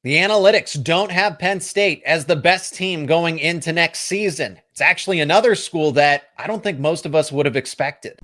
The analytics don't have Penn State as the best team going into next season. It's actually another school that I don't think most of us would have expected.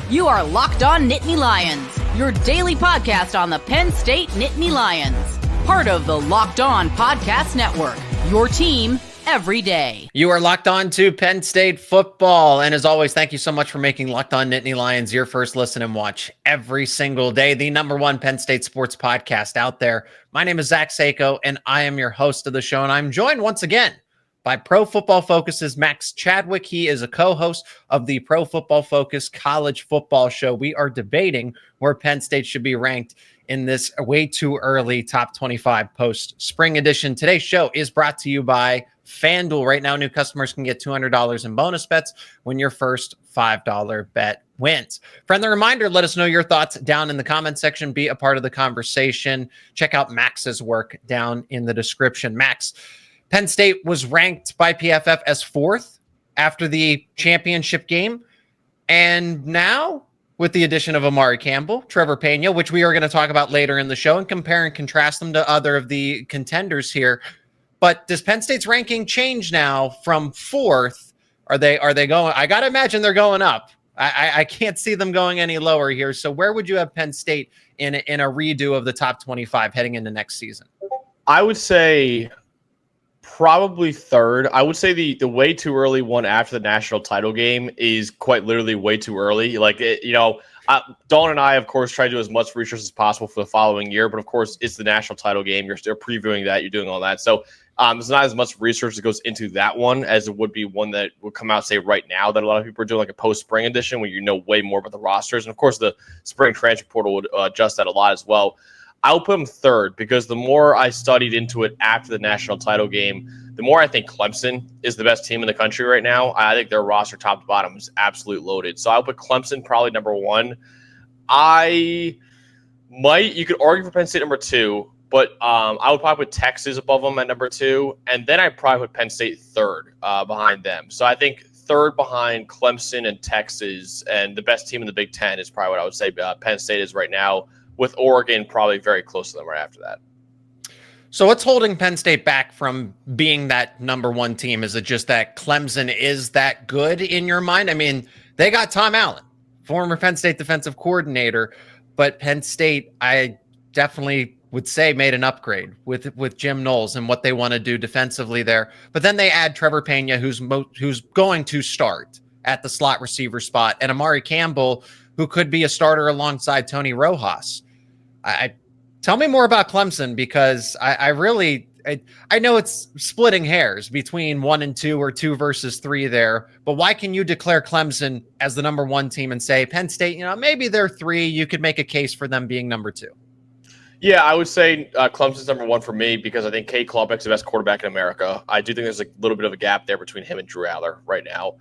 You are Locked On Nittany Lions, your daily podcast on the Penn State Nittany Lions. Part of the Locked On Podcast Network, your team every day. You are locked on to Penn State football. And as always, thank you so much for making Locked On Nittany Lions your first listen and watch every single day. The number one Penn State sports podcast out there. My name is Zach Seyko, and I am your host of the show. And I'm joined once again by Pro Football Focus's Max Chadwick. He is a co-host of the Pro Football Focus College Football Show. We are debating where Penn State should be ranked in this way too early top 25 post-spring edition. Today's show is brought to you by FanDuel. Right now, new customers can get $200 in bonus bets when your first $5 bet wins. Friendly reminder, let us know your thoughts down in the comment section. Be a part of the conversation. Check out Max's work down in the description. Max, Penn State was ranked by PFF as fourth after the championship game. And now, with the addition of Amari, Campbell, Trebor, Pena, which we are going to talk about later in the show and compare and contrast them to other of the contenders here. But does Penn State's ranking change now from fourth? Are they going? I got to imagine they're going up. I can't see them going any lower here. So where would you have Penn State in a redo of the top 25 heading into next season? I would say probably third. I would say the way too early one after the national title game is quite literally way too early. Dawn and I, of course, try to do as much research as possible for the following year. But, of course, it's the national title game. You're still previewing that. You're doing all that. So there's not as much research that goes into that one as it would be one that would come out, say, right now that a lot of people are doing, like a post-spring edition where you know way more about the rosters. And, of course, the spring transfer portal would adjust that a lot as well. I'll put him third because the more I studied into it after the national title game, the more I think Clemson is the best team in the country right now. I think their roster top to bottom is absolutely loaded. So I'll put Clemson probably number one. You could argue for Penn State number two, but I would probably put Texas above them at number two. And then I'd probably put Penn State third behind them. So I think third behind Clemson and Texas, and the best team in the Big Ten is probably what I would say Penn State is right now, with Oregon probably very close to them right after that. So what's holding Penn State back from being that number one team? Is it just that Clemson is that good in your mind? I mean, they got Tom Allen, former Penn State defensive coordinator, but Penn State, I definitely would say, made an upgrade with Jim Knowles and what they want to do defensively there. But then they add Trebor Pena, who's going to start at the slot receiver spot, and Amari Campbell, who could be a starter alongside Tony Rojas. Tell me more about Clemson, because I know it's splitting hairs between 1 and 2 or 2 versus 3 there, but why can you declare Clemson as the number one team and say Penn State, maybe they're 3, you could make a case for them being number 2? Yeah, I would say Clemson's number one for me because I think Cade Klubnik's the best quarterback in America. I do think there's a little bit of a gap there between him and Drew Allar right now.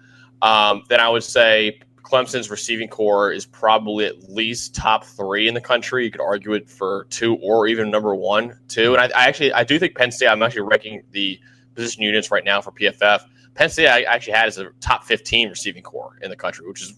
Then I would say Clemson's receiving core is probably at least top 3 in the country. You could argue it for 2 or even number 1, too. And I do think Penn State, I'm actually ranking the position units right now for PFF. Penn State I actually had as a top 15 receiving core in the country, which is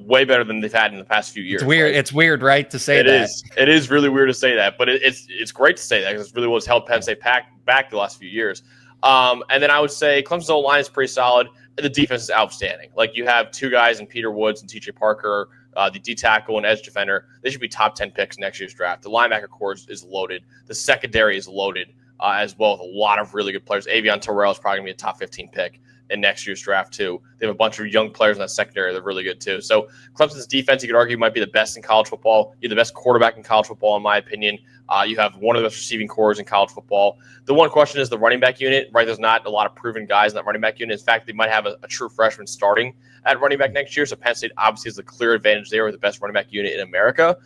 way better than they've had in the past few years. It's weird. Right? It's weird, right, to say that. It is really weird to say that, but it's great to say that because it's really what's held Penn State back the last few years. And then I would say Clemson's O-line is pretty solid. The defense is outstanding. Like, you have 2 guys in Peter Woods and TJ Parker, the D tackle and edge defender. They should be top 10 picks next year's draft. The linebacker core is loaded. The secondary is loaded as well, with a lot of really good players. Avion Terrell is probably going to be a top 15 pick in next year's draft, too. They have a bunch of young players in that secondary that are really good, too. So Clemson's defense, you could argue, might be the best in college football. You're the best quarterback in college football, in my opinion. You have one of the best receiving cores in college football. The one question is the running back unit, right? There's not a lot of proven guys in that running back unit. In fact, they might have a true freshman starting at running back next year. So Penn State obviously has a clear advantage there with the best running back unit in America.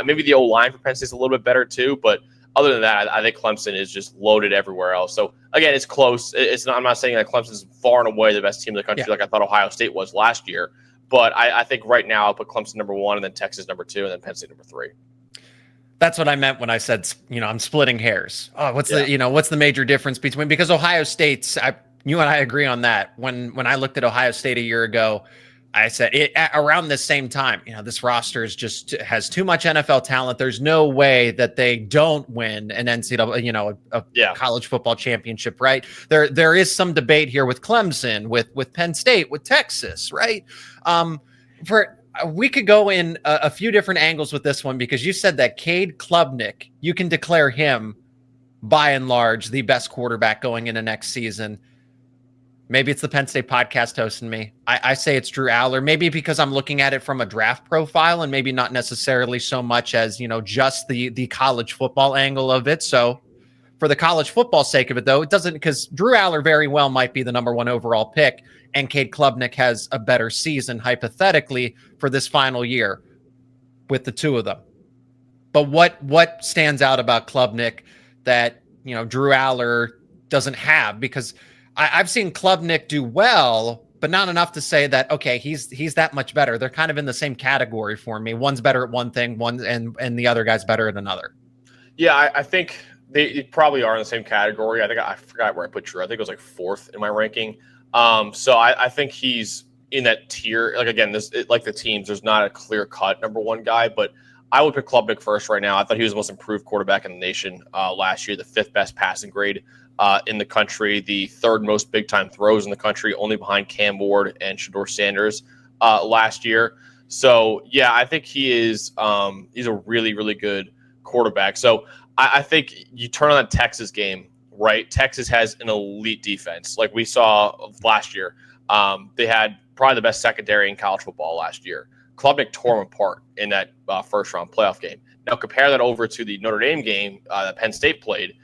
Maybe the O-line for Penn State's a little bit better, too. But other than that, I think Clemson is just loaded everywhere else. So, again, it's close. I'm not saying that Clemson's far and away the best team in the country like I thought Ohio State was last year. But I think right now I'll put Clemson number 1, and then Texas number 2, and then Penn State number 3. That's what I meant when I said, I'm splitting hairs. Oh, what's the major difference between, because Ohio State's, you and I agree on that. When I looked at Ohio State a year ago, I said it around the same time. This roster has too much NFL talent. There's no way that they don't win an NCAA, a college football championship, right? There is some debate here with Clemson, with Penn State, with Texas, right? We could go in a few different angles with this one, because you said that Cade Klubnik, you can declare him by and large the best quarterback going into next season. Maybe it's the Penn State podcast host in me. I say it's Drew Allar, maybe because I'm looking at it from a draft profile and maybe not necessarily so much as, just the college football angle of it. So for the college football sake of it, though, it doesn't, because Drew Allar very well might be the number one overall pick, and Cade Klubnik has a better season, hypothetically, for this final year with the two of them. But what stands out about Klubnik that, Drew Allar doesn't have? Because I've seen Klubnik do well, but not enough to say that, okay, he's that much better. They're kind of in the same category for me. One's better at one thing, and the other guy's better at another. Yeah, I think they probably are in the same category. I forgot where I put Drew. I think it was like fourth in my ranking. So I think he's in that tier. Like, again, like the teams, there's not a clear cut number one guy, but I would pick Klubnik first right now. I thought he was the most improved quarterback in the nation last year, the fifth best passing grade in the country, the third most big-time throws in the country, only behind Cam Ward and Shedeur Sanders last year. So, yeah, I think he's a really, really good quarterback. So I think you turn on that Texas game, right? Texas has an elite defense. Like we saw last year, they had probably the best secondary in college football last year. Klubnik tore them apart in that first-round playoff game. Now, compare that over to the Notre Dame game that Penn State played.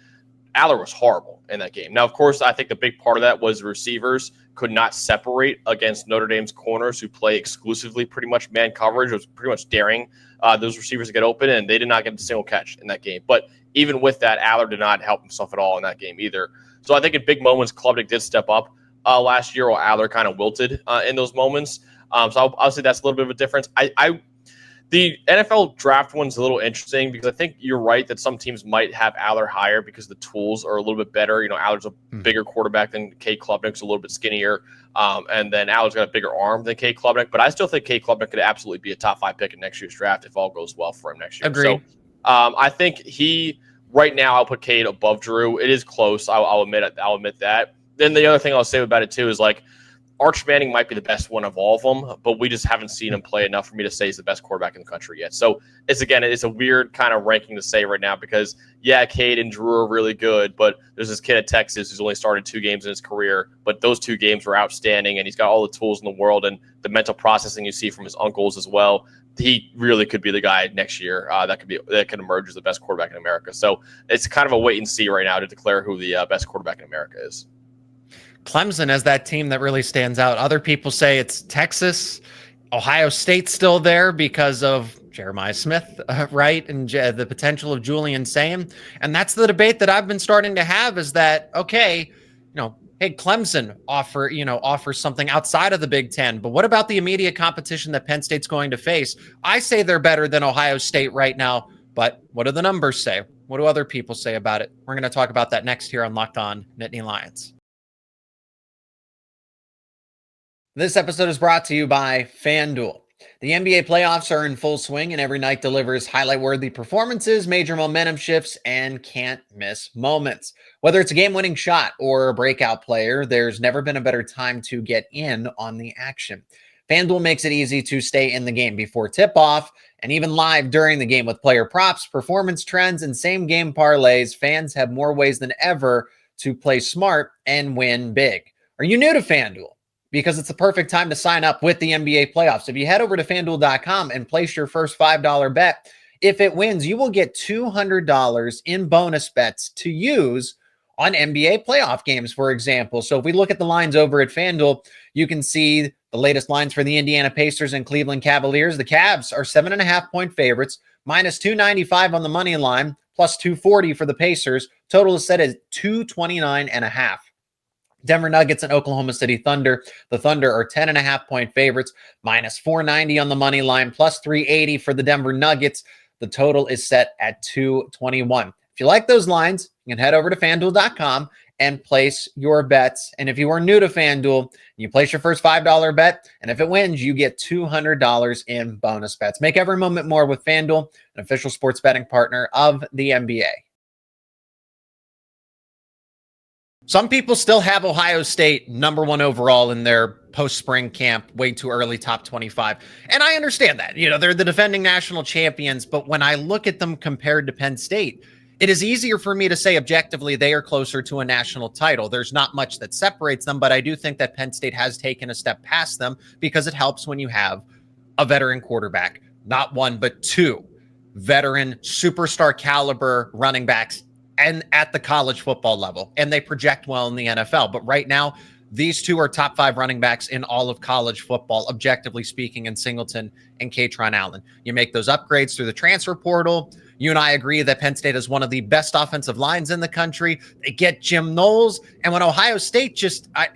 Allar was horrible in that game. Now, of course, I think the big part of that was receivers could not separate against Notre Dame's corners, who play exclusively pretty much man coverage. It was pretty much daring those receivers to get open, and they did not get a single catch in that game. But even with that, Allar did not help himself at all in that game either. So I think in big moments, Klubnik did step up last year, while Allar kind of wilted in those moments. So I'll say that's a little bit of a difference. The NFL draft one's a little interesting, because I think you're right that some teams might have Allar higher because the tools are a little bit better. Allar's a bigger quarterback than Cade Klubnik's, a little bit skinnier. And then Allar's got a bigger arm than Cade Klubnik. But I still think Cade Klubnik could absolutely be a top 5 pick in next year's draft if all goes well for him next year. Agreed. So I think right now, I'll put Cade above Drew. It is close. I'll admit it. I'll admit that. Then the other thing I'll say about it, too, is like, Arch Manning might be the best one of all of them, but we just haven't seen him play enough for me to say he's the best quarterback in the country yet. So it's a weird kind of ranking to say right now, because Cade and Drew are really good, but there's this kid at Texas who's only started 2 games in his career, but those 2 games were outstanding, and he's got all the tools in the world and the mental processing you see from his uncles as well. He really could be the guy next year that could emerge as the best quarterback in America. So it's kind of a wait and see right now to declare who the best quarterback in America is. Clemson as that team that really stands out. Other people say it's Texas. Ohio State's still there because of Jeremiah Smith, right? And the potential of Julian Sayin. And that's the debate that I've been starting to have, is that, okay, hey, Clemson offers something outside of the Big Ten, but what about the immediate competition that Penn State's going to face? I say they're better than Ohio State right now, but what do the numbers say? What do other people say about it? We're going to talk about that next here on Locked On Nittany Lions. This episode is brought to you by FanDuel. The NBA playoffs are in full swing, and every night delivers highlight-worthy performances, major momentum shifts, and can't-miss moments. Whether it's a game-winning shot or a breakout player, there's never been a better time to get in on the action. FanDuel makes it easy to stay in the game before tip-off and even live during the game with player props, performance trends, and same-game parlays. Fans have more ways than ever to play smart and win big. Are you new to FanDuel? Because it's the perfect time to sign up with the NBA playoffs. If you head over to FanDuel.com and place your first $5 bet, if it wins, you will get $200 in bonus bets to use on NBA playoff games, for example. So if we look at the lines over at FanDuel, you can see the latest lines for the Indiana Pacers and Cleveland Cavaliers. The Cavs are 7.5-point favorites, minus 295 on the money line, plus 240 for the Pacers. Total is set at 229.5. Denver Nuggets and Oklahoma City Thunder. The Thunder are 10.5-point favorites, minus 490 on the money line, plus 380 for the Denver Nuggets. The total is set at 221. If you like those lines, you can head over to FanDuel.com and place your bets. And if you are new to FanDuel, you place your first $5 bet, and if it wins, you get $200 in bonus bets. Make every moment more with FanDuel, an official sports betting partner of the NBA. Some people still have Ohio State number 1 overall in their post-spring camp, way too early, top 25. And I understand that. They're the defending national champions, but when I look at them compared to Penn State, it is easier for me to say objectively they are closer to a national title. There's not much that separates them, but I do think that Penn State has taken a step past them because it helps when you have a veteran quarterback, not 1, but 2 veteran superstar caliber running backs and at the college football level, and they project well in the NFL. But right now, these 2 are top 5 running backs in all of college football, objectively speaking, in Singleton and Katron Allen. You make those upgrades through the transfer portal. You and I agree that Penn State is one of the best offensive lines in the country. They get Jim Knowles. And when Ohio State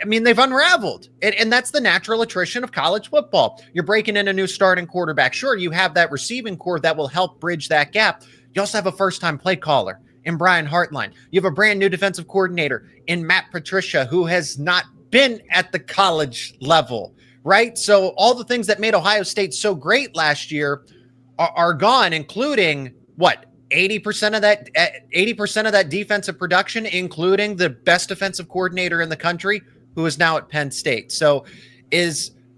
they've unraveled. And that's the natural attrition of college football. You're breaking in a new starting quarterback. Sure, you have that receiving core that will help bridge that gap. You also have a first-time play caller in Brian Hartline. You have a brand new defensive coordinator in Matt Patricia, who has not been at the college level, right? So all the things that made Ohio State so great last year are gone, including 80% of that defensive production, including the best defensive coordinator in the country, who is now at Penn State. So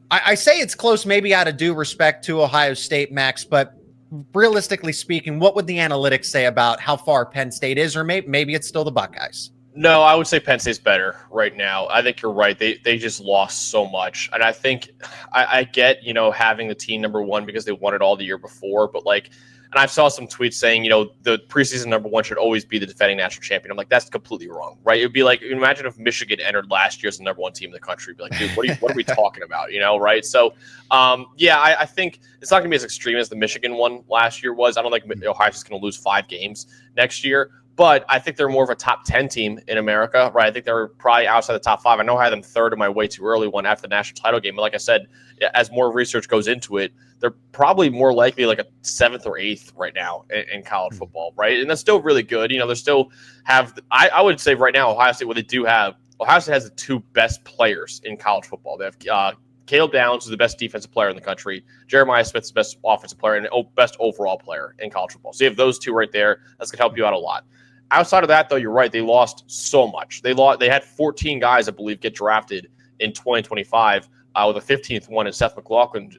I say it's close, maybe out of due respect to Ohio State, Max, but realistically speaking, what would the analytics say about how far Penn State is, or maybe it's still the Buckeyes? No, I would say Penn State's better right now. I think you're right. They just lost so much. And I think I get, having the team number 1 because they won it all the year before, but and I saw some tweets saying, the preseason number 1 should always be the defending national champion. I'm like, that's completely wrong, right? It would be like, imagine if Michigan entered last year as the number 1 team in the country. Be like, dude, what are we talking about? Right? So, I think it's not going to be as extreme as the Michigan one last year was. I don't think Ohio State's going to lose 5 games next year, but I think they're more of a top 10 team in America, right? I think they're probably outside the top 5. I know I had them 3rd in my way too early one after the national title game. But like I said, as more research goes into it, they're probably more likely like a 7th or 8th right now in college football, right? And that's still really good. They still have, I would say right now, Ohio State, what they do have, Ohio State has the 2 best players in college football. They have Caleb Downs is the best defensive player in the country. Jeremiah Smith's the best offensive player and best overall player in college football. So you have those 2 right there. That's going to help you out a lot. Outside of that, though, you're right. They lost so much. They had 14 guys, I believe, get drafted in 2025, with a 15th one in Seth McLaughlin,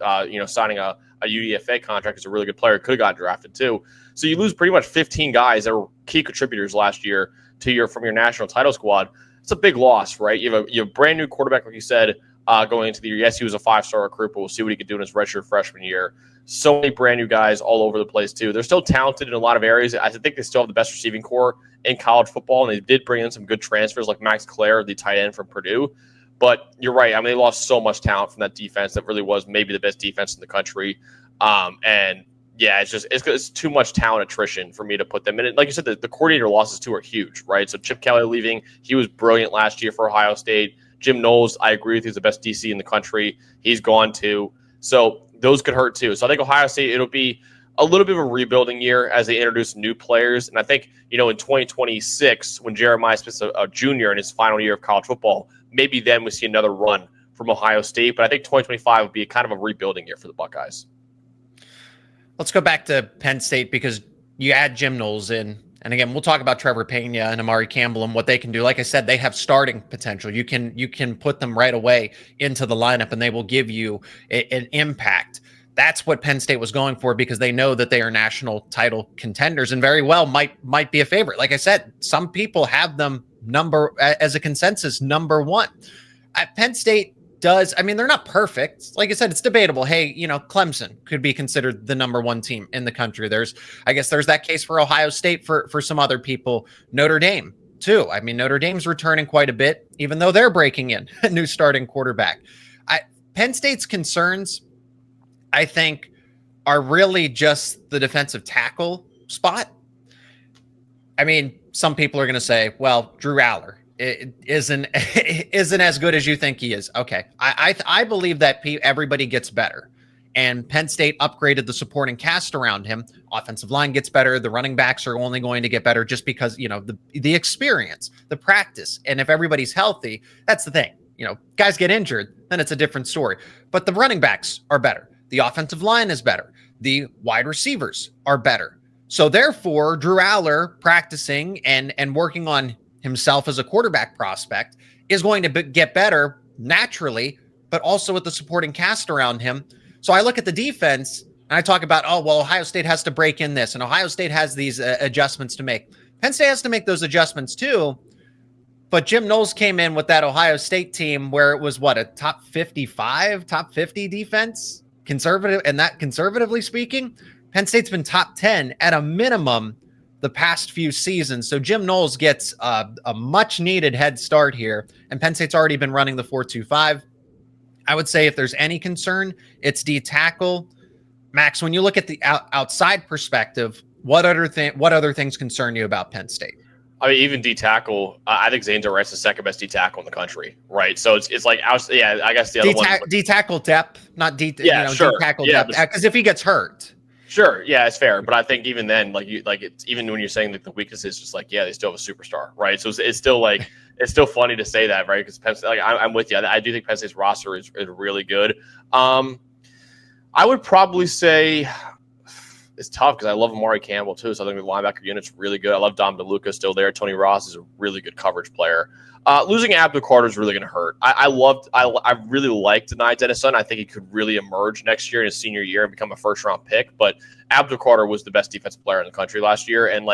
signing a UDFA contract as a really good player. Could have got drafted too. So you lose pretty much 15 guys that were key contributors last year from your national title squad. It's a big loss, right? You have a brand new quarterback, like you said, going into the year. Yes, he was a 5-star recruit, but we'll see what he could do in his redshirt freshman year. So many brand new guys all over the place, too. They're still talented in a lot of areas. I think they still have the best receiving core in college football, and they did bring in some good transfers like Max Clare, the tight end from Purdue. But you're right. They lost so much talent from that defense that really was maybe the best defense in the country. And yeah, it's too much talent attrition for me to put them in it. Like you said, the coordinator losses too are huge, right? So Chip Kelly leaving, he was brilliant last year for Ohio State. Jim Knowles, I agree with you, he's the best DC in the country. He's gone too. So those could hurt too. So I think Ohio State, it'll be a little bit of a rebuilding year as they introduce new players. And I think, in 2026, when Jeremiah Smith's a junior in his final year of college football, maybe then we see another run from Ohio State. But I think 2025 would be kind of a rebuilding year for the Buckeyes. Let's go back to Penn State because you add Jim Knowles in. And again, we'll talk about Trebor, Pena, and Amari Campbell and what they can do. Like I said, they have starting potential. You can put them right away into the lineup, and they will give you an impact. That's what Penn State was going for because they know that they are national title contenders and very well might be a favorite. Like I said, some people have them as a consensus number 1. Penn State does. They're not perfect. Like I said, it's debatable. Hey, Clemson could be considered the number 1 team in the country. There's that case for Ohio State for some other people. Notre Dame too. Notre Dame's returning quite a bit, even though they're breaking in a new starting quarterback. Penn State's concerns, I think, are really just the defensive tackle spot. Some people are going to say, well, Drew Allar isn't as good as you think he is. Okay. I believe that everybody gets better and Penn State upgraded the supporting cast around him. Offensive line gets better. The running backs are only going to get better just because, the experience, the practice. And if everybody's healthy, that's the thing. Guys get injured, then it's a different story. But the running backs are better. The offensive line is better. The wide receivers are better. So therefore, Drew Allar practicing and working on himself as a quarterback prospect is going to get better naturally, but also with the supporting cast around him. So I look at the defense and I talk about, Ohio State has to break in this, and Ohio State has these adjustments to make. Penn State has to make those adjustments too. But Jim Knowles came in with that Ohio State team where it was a top 55, top 50 defense, conservatively speaking. Penn State's been top 10 at a minimum the past few seasons. So Jim Knowles gets a much needed head start here. And Penn State's already been running the 4-2-5. I would say if there's any concern, it's D tackle. Max, when you look at the outside perspective, what other things concern you about Penn State? I mean, even D tackle, I think Zane Durant's the second best D tackle in the country, right? So it's like, I guess the other one. D tackle depth, not D. Sure. D tackle depth. Because if he gets hurt. Sure, yeah, it's fair, but I think even then, it's even when you're saying that the weakness is just they still have a superstar, right? So it's still it's still funny to say that, right? Because Penn State, I'm with you. I do think Penn State's roster is really good. I would probably say it's tough because I love Amari Campbell too. So I think the linebacker unit's really good. I love Dom DeLuca still there. Tony Ross is a really good coverage player. Losing Abdul Carter is really going to hurt. I really liked Denai Dennison. I think he could really emerge next year in his senior year and become a first-round pick. But Abdul Carter was the best defensive player in the country last year. And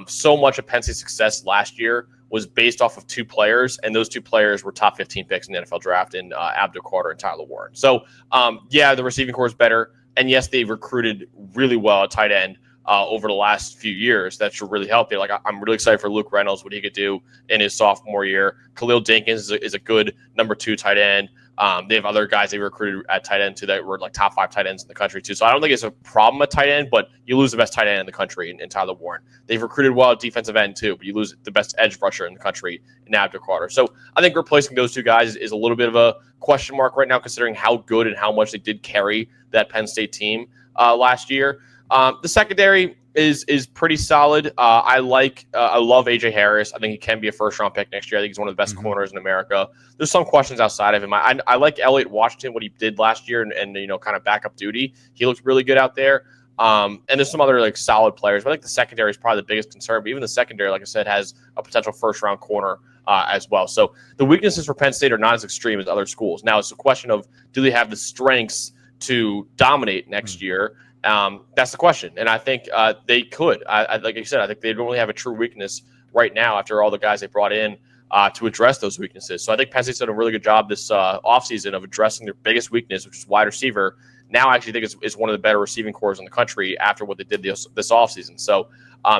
so much of Penn State's success last year was based off of two players, and those two players were top 15 picks in the NFL draft in Abdul Carter and Tyler Warren. So, the receiving core is better. And yes, they've recruited really well at tight end over the last few years. That should really help you. I'm really excited for Luke Reynolds, what he could do in his sophomore year. Khalil Dinkins is a good number 2 tight end. They have other guys they recruited at tight end too that were top 5 tight ends in the country too. So I don't think it's a problem at tight end, but you lose the best tight end in the country in Tyler Warren. They've recruited well at defensive end too, but you lose the best edge rusher in the country in Abdul Carter. So I think replacing those two guys is a little bit of a question mark right now, considering how good and how much they did carry that Penn State team last year. The secondary is pretty solid. I love AJ Harris. I think he can be a first-round pick next year. I think he's one of the best corners in America. There's some questions outside of him. I like Elliott Washington, what he did last year, and kind of backup duty. He looks really good out there. And there's some other solid players. But I think the secondary is probably the biggest concern. But even the secondary, like I said, has a potential first-round corner as well. So the weaknesses for Penn State are not as extreme as other schools. Now it's a question of, do they have the strengths to dominate next year? That's the question. And I think they could. Like I said, I think they don't really have a true weakness right now after all the guys they brought in to address those weaknesses. So I think Penn State's done a really good job this offseason of addressing their biggest weakness, which is wide receiver. Now I actually think it's one of the better receiving cores in the country after what they did this offseason. So,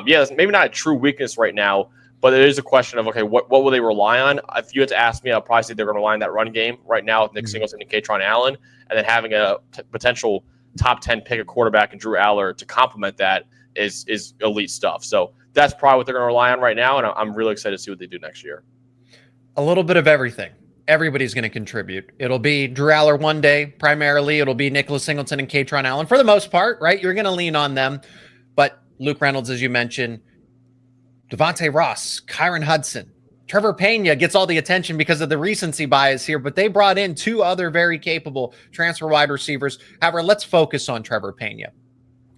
maybe not a true weakness right now, but it is a question of, okay, what will they rely on? If you had to ask me, I'll probably say they're going to rely on that run game right now with Nick Singleton and Katron Allen, and then having a potential top 10 pick a quarterback and Drew Allar to complement that is elite stuff. So that's probably what they're going to rely on right now, and I'm really excited to see what they do next year. A little bit of everything. Everybody's going to contribute. It'll be Drew Allar one day, primarily. It'll be Nicholas Singleton and Katron Allen for the most part, right? You're going to lean on them. But Luke Reynolds, as you mentioned, Devontae Ross, Kyron Hudson, Trebor Pena gets all the attention because of the recency bias here, but they brought in 2 other very capable transfer wide receivers. However, let's focus on Trebor Pena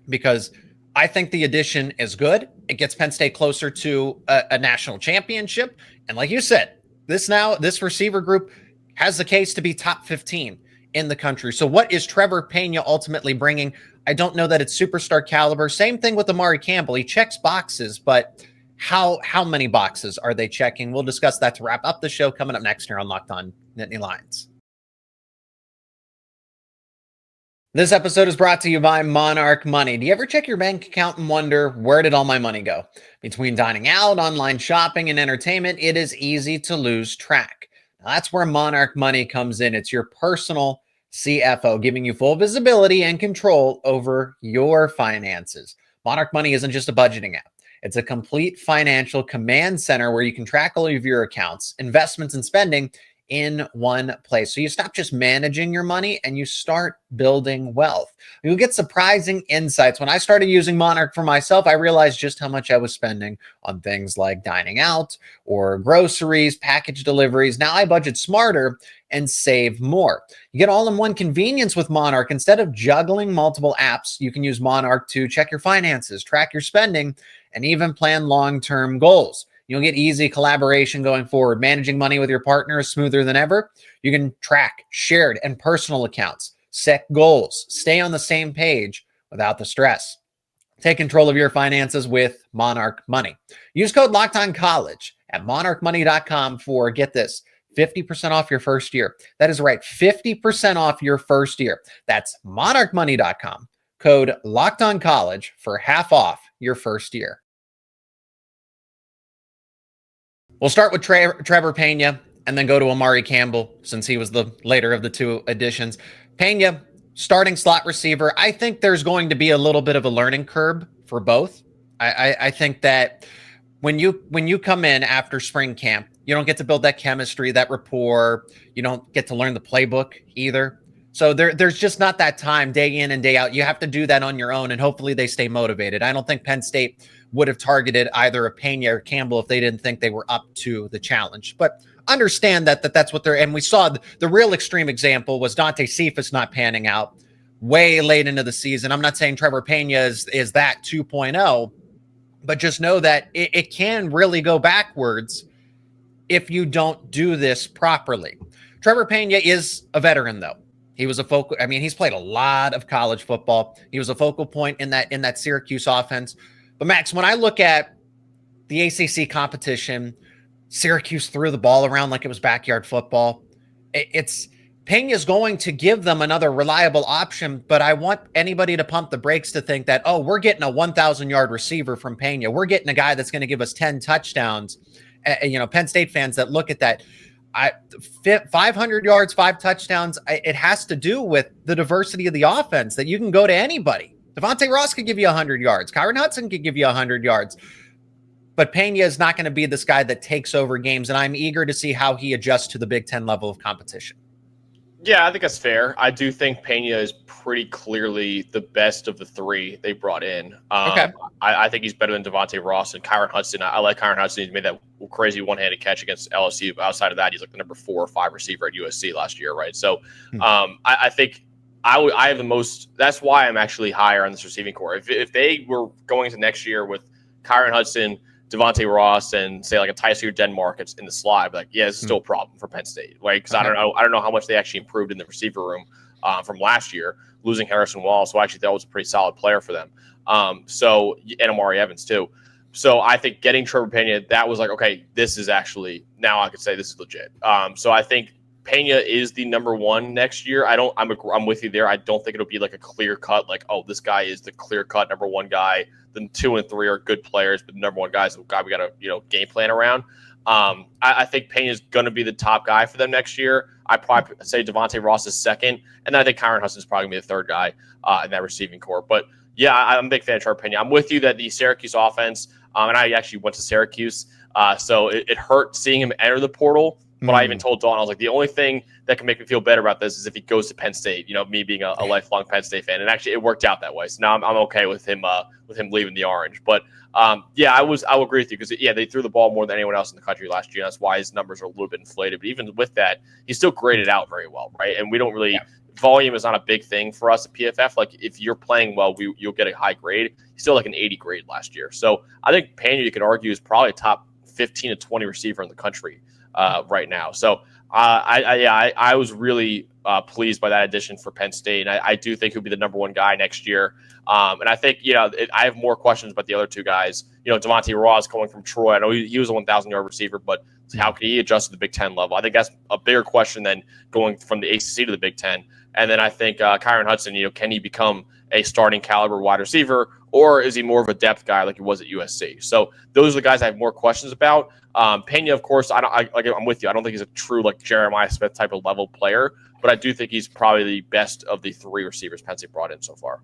because I think the addition is good. It gets Penn State closer to a national championship. And like you said, this receiver group has the case to be top 15 in the country. So what is Trebor Pena ultimately bringing? I don't know that it's superstar caliber. Same thing with Amari Campbell. He checks boxes, but how many boxes are they checking? We'll discuss that to wrap up the show coming up next here on Locked On Nittany Lions. This episode is brought to you by Monarch Money. Do you ever check your bank account and wonder, where did all my money go? Between dining out, online shopping, and entertainment, it is easy to lose track. Now, that's where Monarch Money comes in. It's your personal CFO, giving you full visibility and control over your finances. Monarch Money isn't just a budgeting app. It's a complete financial command center where you can track all of your accounts, investments, and spending in one place. So you stop just managing your money and you start building wealth. You'll get surprising insights. When I started using Monarch for myself, I realized just how much I was spending on things like dining out or groceries, package deliveries. Now I budget smarter and save more. You get all-in-one convenience with Monarch. Instead of juggling multiple apps, you can use Monarch to check your finances, track your spending, and even plan long-term goals. You'll get easy collaboration going forward. Managing money with your partner is smoother than ever. You can track shared and personal accounts, set goals, stay on the same page without the stress. Take control of your finances with Monarch Money. Use code LOCKEDONCollege at monarchmoney.com for, get this, 50% off your first year. That is right, 50% off your first year. That's monarchmoney.com. Code LOCKEDONCollege for half off your first year. We'll start with Trebor Pena and then go to Amari Campbell since he was the later of the two additions. Pena, starting slot receiver. I think there's going to be a little bit of a learning curve for both. I think that when you come in after spring camp, you don't get to build that chemistry, that rapport. You don't get to learn the playbook either. So there's just not that time day in and day out. You have to do that on your own, and hopefully they stay motivated. I don't think Penn State would have targeted either a Pena or Campbell if they didn't think they were up to the challenge. But understand that's what they're, and we saw the real extreme example was Dante Cephas not panning out way late into the season. I'm not saying Trebor Pena is that 2.0, but just know that it can really go backwards if you don't do this properly. Trebor Pena is a veteran, though. He was a focal. I mean, he's played a lot of college football. He was a focal point in that Syracuse offense. But Max, when I look at the ACC competition, Syracuse threw the ball around like it was backyard football. It's Pena's going to give them another reliable option, but I want anybody to pump the brakes to think that, oh, we're getting a 1,000-yard receiver from Pena. We're getting a guy that's going to give us 10 touchdowns. Penn State fans that look at that, 500 yards, 5 touchdowns, it has to do with the diversity of the offense, that you can go to anybody. Devontae Ross could give you 100 yards. Kyron Hudson could give you 100 yards. But Pena is not going to be this guy that takes over games, and I'm eager to see how he adjusts to the Big Ten level of competition. Yeah, I think that's fair. I do think Pena is pretty clearly the best of the three they brought in. Okay. I think he's better than Devontae Ross and Kyron Hudson. I like Kyron Hudson. He's made that crazy one-handed catch against LSU. But outside of that, he's like the number 4 or 5 receiver at USC last year, right? So I think I have the most – that's why I'm actually higher on this receiving core. If they were going into next year with Kyron Hudson, Devontae Ross, and say like a Tyson Denmark in the slot, I'd be like, yeah, this is still a problem for Penn State, right? Because I don't know how much they actually improved in the receiver room from last year, losing Harrison Wallace, who actually that was a pretty solid player for them. And Amari Evans too. So I think getting Trebor Pena, that was like, okay, this is actually, now I could say this is legit. So I think Pena is the number 1 next year. I'm with you there. I don't think it'll be like a clear cut, like, oh, this guy is the clear cut number 1 guy. Then 2 and 3 are good players, but the number 1 guy is the guy we got to game plan around. I think Pena is going to be the top guy for them next year. I probably say Devontae Ross is second, and then I think Kyron Hudson is probably going to be the third guy in that receiving core. But yeah, I'm a big fan of Trebor Pena. I'm with you that the Syracuse offense, and I actually went to Syracuse, so it hurt seeing him enter the portal. But I even told Dawn, I was like, the only thing that can make me feel better about this is if he goes to Penn State. Me being a lifelong Penn State fan, and actually it worked out that way. So now I'm okay with him leaving the orange. But yeah, I will agree with you because they threw the ball more than anyone else in the country last year. That's why his numbers are a little bit inflated. But even with that, he still graded out very well, right? And we don't really volume is not a big thing for us at PFF. Like if you're playing well, you'll get a high grade. He's still like an 80 grade last year. So I think Pena, you could argue, is probably a top 15 to 20 receiver in the country right now. So I was really pleased by that addition for Penn State. And I do think he'll be the number 1 guy next year. And I think, I have more questions about the other 2 guys. Devontae Ross coming from Troy. I know he was a 1,000-yard receiver, but how can he adjust to the Big Ten level? I think that's a bigger question than going from the ACC to the Big Ten. And then I think Kyron Hudson, can he become a starting caliber wide receiver, or is he more of a depth guy like he was at USC? So those are the guys I have more questions about. Pena, of course, I'm with you. I don't think he's a true like Jeremiah Smith type of level player, but I do think he's probably the best of the 3 receivers Penn State brought in so far.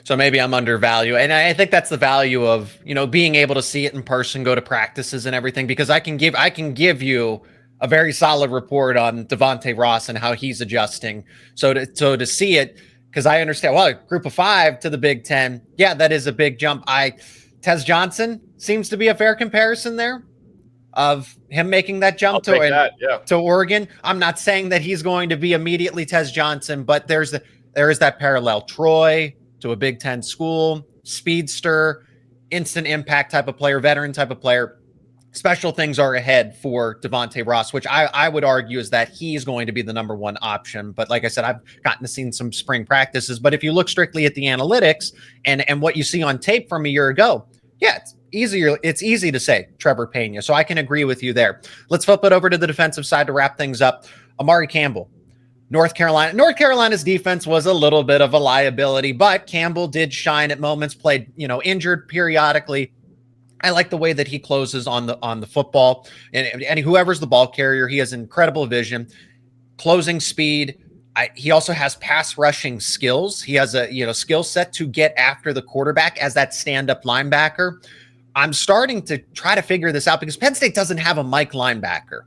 So maybe I'm undervalued. And I think that's the value of, being able to see it in person, go to practices and everything, because I can give you a very solid report on Devontae Ross and how he's adjusting. So to see it, because I understand, well, a group of 5 to the Big Ten, yeah, that is a big jump. Tez Johnson seems to be a fair comparison there of him making that jump to Oregon. I'm not saying that he's going to be immediately Tez Johnson, but there is that parallel. Troy to a Big Ten school, speedster, instant impact type of player, veteran type of player. Special things are ahead for Devontae Ross, which I would argue is that he's going to be the number one option. But like I said, I've gotten to see some spring practices. But if you look strictly at the analytics and what you see on tape from a year ago, yeah, it's easy to say Trebor Pena. So I can agree with you there. Let's flip it over to the defensive side to wrap things up. Amari Campbell, North Carolina. North Carolina's defense was a little bit of a liability, but Campbell did shine at moments, played, injured periodically. I like the way that he closes on the football, and whoever's the ball carrier, he has incredible vision, closing speed. He also has pass rushing skills. He has a skill set to get after the quarterback as that stand-up linebacker. I'm starting to try to figure this out because Penn State doesn't have a Mike linebacker.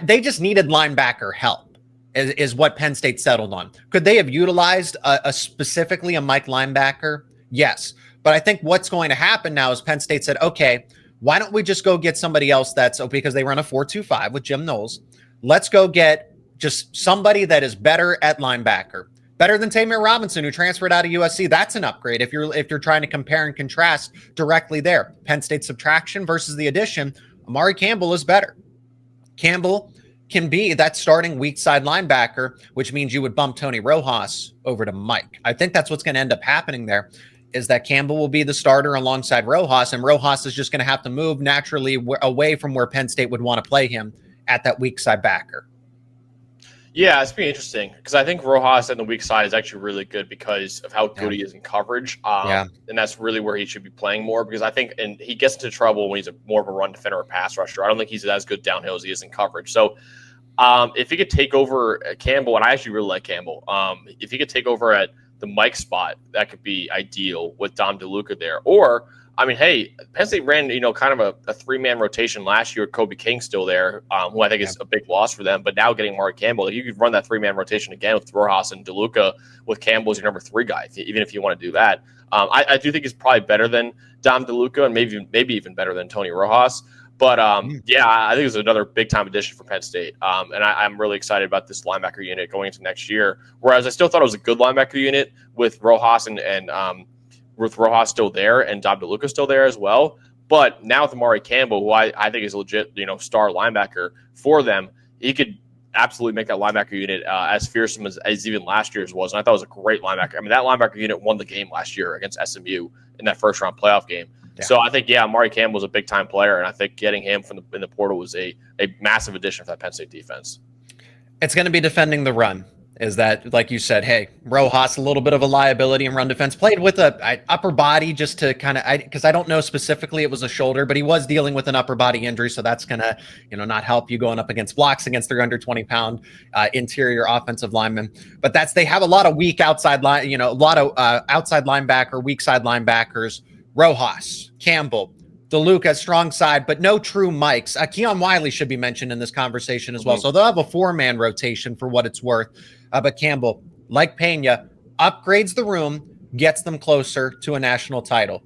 They just needed linebacker help, is what Penn State settled on. Could they have utilized specifically a Mike linebacker? Yes. But I think what's going to happen now is Penn State said, okay, why don't we just go get somebody else because they run a 4-2-5 with Jim Knowles. Let's go get just somebody that is better at linebacker, better than Tamir Robinson, who transferred out of USC. That's an upgrade if you're trying to compare and contrast directly there. Penn State subtraction versus the addition. Amari Campbell is better. Campbell can be that starting weak side linebacker, which means you would bump Tony Rojas over to Mike. I think that's what's going to end up happening there, is that Campbell will be the starter alongside Rojas, and Rojas is just going to have to move naturally away from where Penn State would want to play him at that weak side backer. Yeah, it's been interesting because I think Rojas on the weak side is actually really good because of how good he is in coverage. And that's really where he should be playing more, because I think, and he gets into trouble when he's more of a run defender or pass rusher. I don't think he's as good downhill as he is in coverage. So if he could take over Campbell, and I actually really like Campbell, if he could take over at the Mike spot, that could be ideal with Dom DeLuca there. Or, I mean, hey, Penn State ran, kind of a 3-man rotation last year with Kobe King still there, who I think is a big loss for them. But now getting Mark Campbell, you could run that 3-man rotation again with Rojas and DeLuca with Campbell as your number 3 guy, even if you want to do that. I do think he's probably better than Dom DeLuca and maybe even better than Tony Rojas. But, I think it's another big-time addition for Penn State. And I'm really excited about this linebacker unit going into next year, whereas I still thought it was a good linebacker unit with Rojas and with Rojas still there and Dom DeLuca still there as well. But now with Amari Campbell, who I think is a legit, star linebacker for them, he could absolutely make that linebacker unit as fearsome as even last year's was. And I thought it was a great linebacker. I mean, that linebacker unit won the game last year against SMU in that first-round playoff game. Yeah. So I think, Amari Campbell was a big-time player, and I think getting him in the portal was a massive addition for that Penn State defense. It's going to be defending the run. Is that, like you said, hey, Rojas, a little bit of a liability in run defense, played with a upper body just to kind of, because I don't know specifically it was a shoulder, but he was dealing with an upper body injury, so that's going to, not help you going up against blocks against their under 20-pound interior offensive linemen. But they have a lot of weak outside line, a lot of outside linebacker, weak side linebackers. Rojas, Campbell, DeLuca, strong side, but no true Mikes. Keon Wiley should be mentioned in this conversation as well. So they'll have a 4-man rotation for what it's worth. But Campbell, like Pena, upgrades the room, gets them closer to a national title.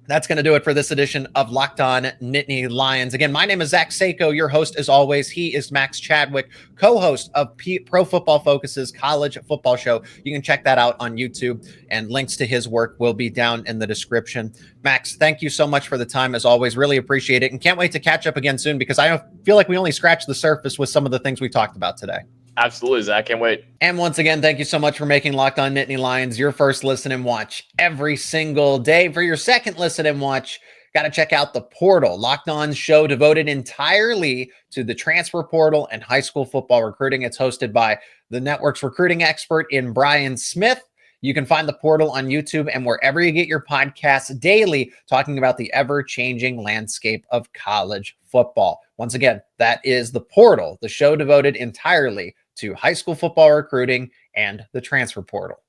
That's going to do it for this edition of Locked On Nittany Lions. Again, my name is Zach Seyko, your host as always. He is Max Chadwick, co-host of Pro Football Focus's college football show. You can check that out on YouTube, and links to his work will be down in the description. Max, thank you so much for the time as always. Really appreciate it, and can't wait to catch up again soon, because I feel like we only scratched the surface with some of the things we talked about today. Absolutely, Zach. Can't wait. And once again, thank you so much for making Locked On Nittany Lions your first listen and watch every single day. For your second listen and watch, got to check out the portal. Locked On's show devoted entirely to the transfer portal and high school football recruiting. It's hosted by the network's recruiting expert in Brian Smith. You can find the portal on YouTube and wherever you get your podcasts daily, talking about the ever-changing landscape of college football. Once again, that is the portal, the show devoted entirely to high school football recruiting and the transfer portal.